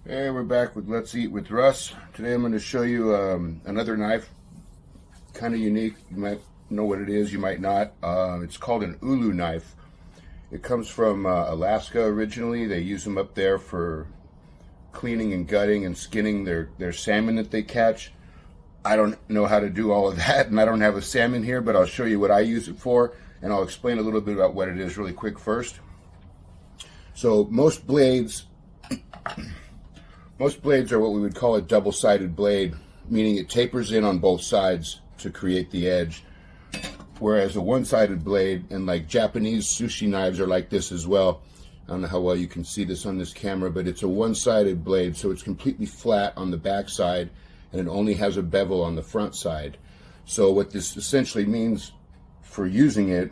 Hey, we're back with Let's Eat with Russ. Today I'm going to show you another knife, kind of unique. You might know what it is, you might not. It's called an Ulu Knife. It comes from Alaska originally. They use them up there for cleaning and gutting and skinning their salmon that they catch. I don't know how to do all of that, and I don't have a salmon here, but I'll show you what I use it for, and I'll explain a little bit about what it is really quick first. So most blades are what we would call a double-sided blade, meaning it tapers in on both sides to create the edge. Whereas a one-sided blade, and like Japanese sushi knives are like this as well. I don't know how well you can see this on this camera, but it's a one-sided blade, so it's completely flat on the back side, and it only has a bevel on the front side. So what this essentially means for using it,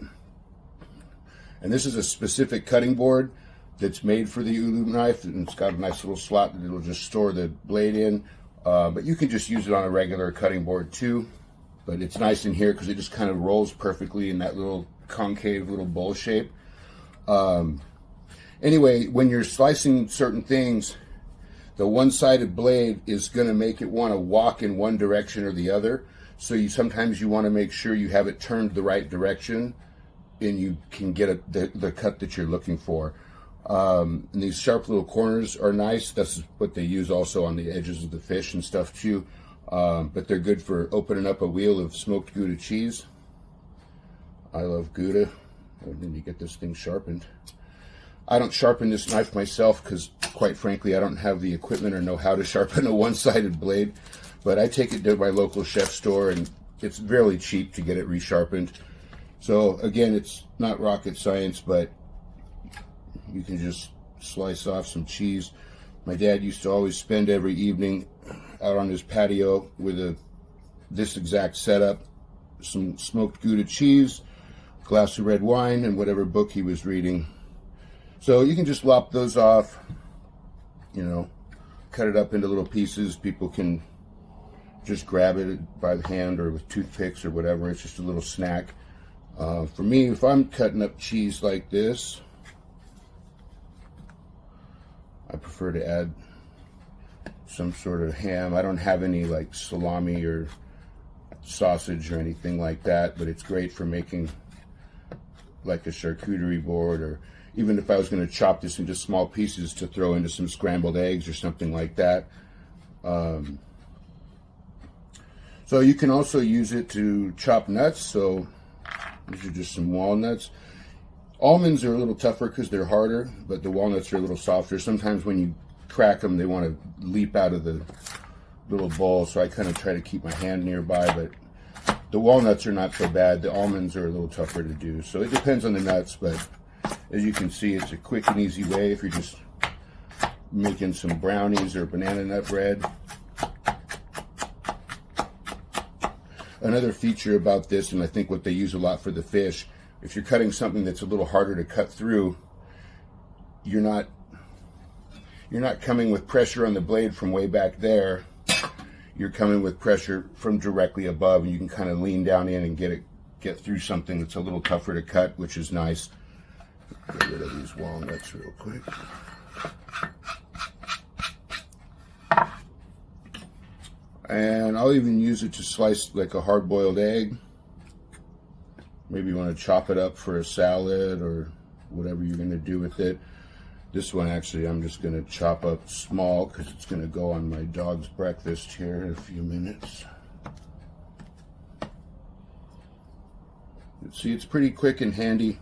and this is a specific cutting board that's made for the Ulu knife, and it's got a nice little slot that it'll just store the blade in. But you can just use it on a regular cutting board too. But it's nice in here because it just kind of rolls perfectly in that little concave little bowl shape. Anyway, when you're slicing certain things, the one-sided blade is going to make it want to walk in one direction or the other. So sometimes you want to make sure you have it turned the right direction, and you can get the cut that you're looking for. And these sharp little corners are nice. That's what they use also on the edges of the fish and stuff too. But they're good for opening up a wheel of smoked Gouda cheese. I love Gouda. I need to get this thing sharpened. I don't sharpen this knife myself because, quite frankly, I don't have the equipment or know how to sharpen a one-sided blade. But I take it to my local chef store, and it's really cheap to get it resharpened. So again, it's not rocket science, but you can just slice off some cheese. My dad used to always spend every evening out on his patio with this exact setup: some smoked Gouda cheese, a glass of red wine, and whatever book he was reading. So you can just lop those off, cut it up into little pieces. People can just grab it by the hand or with toothpicks or whatever. It's just a little snack. For me, if I'm cutting up cheese like this, I prefer to add some sort of ham. I don't have any like salami or sausage or anything like that, but it's great for making like a charcuterie board, or even if I was going to chop this into small pieces to throw into some scrambled eggs or something like that. So you can also use it to chop nuts. So these are just some walnuts. Almonds are a little tougher because they're harder, but the walnuts are a little softer. Sometimes when you crack them, they want to leap out of the little bowl, so I kind of try to keep my hand nearby, but the walnuts are not so bad. The almonds are a little tougher to do. So it depends on the nuts, but as you can see, it's a quick and easy way if you're just making some brownies or banana nut bread. Another feature about this, and I think what they use a lot for the fish, if you're cutting something that's a little harder to cut through, you're not coming with pressure on the blade from way back there. You're coming with pressure from directly above, and you can kind of lean down in and get through something that's a little tougher to cut, which is nice. Get rid of these walnuts real quick. And I'll even use it to slice like a hard-boiled egg. Maybe you want to chop it up for a salad or whatever you're going to do with it. This one, actually, I'm just going to chop up small because it's going to go on my dog's breakfast here in a few minutes. See, it's pretty quick and handy.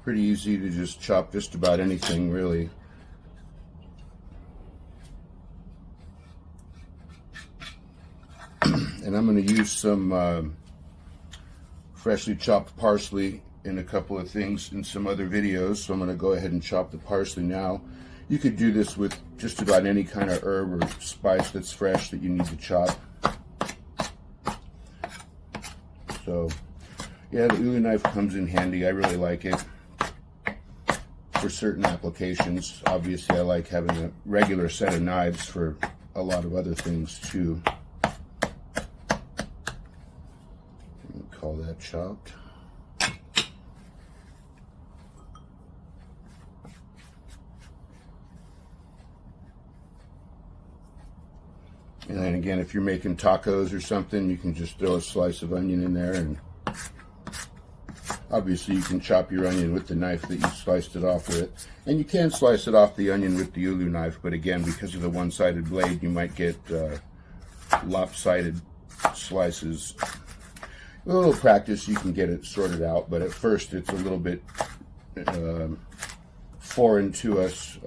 Pretty easy to just chop just about anything, really. And I'm going to use some freshly chopped parsley in a couple of things in some other videos, so I'm going to go ahead and chop the parsley now. You could do this with just about any kind of herb or spice that's fresh that you need to chop. So yeah, the Ulu knife comes in handy. I really like it for certain applications. Obviously I like having a regular set of knives for a lot of other things too. Call that chopped. And then again, if you're making tacos or something, you can just throw a slice of onion in there, and obviously you can chop your onion with the knife that you sliced it off with. And you can slice it off the onion with the Ulu knife, but again, because of the one-sided blade, you might get lopsided slices. With a little practice, you can get it sorted out, but at first it's a little bit foreign to us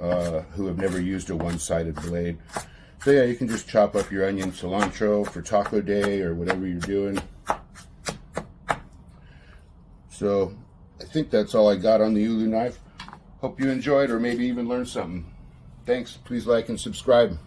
who have never used a one-sided blade. So yeah, you can just chop up your onion, cilantro for taco day or whatever you're doing. So I think that's all I got on the Ulu knife. Hope you enjoyed or maybe even learned something. Thanks. Please like and subscribe.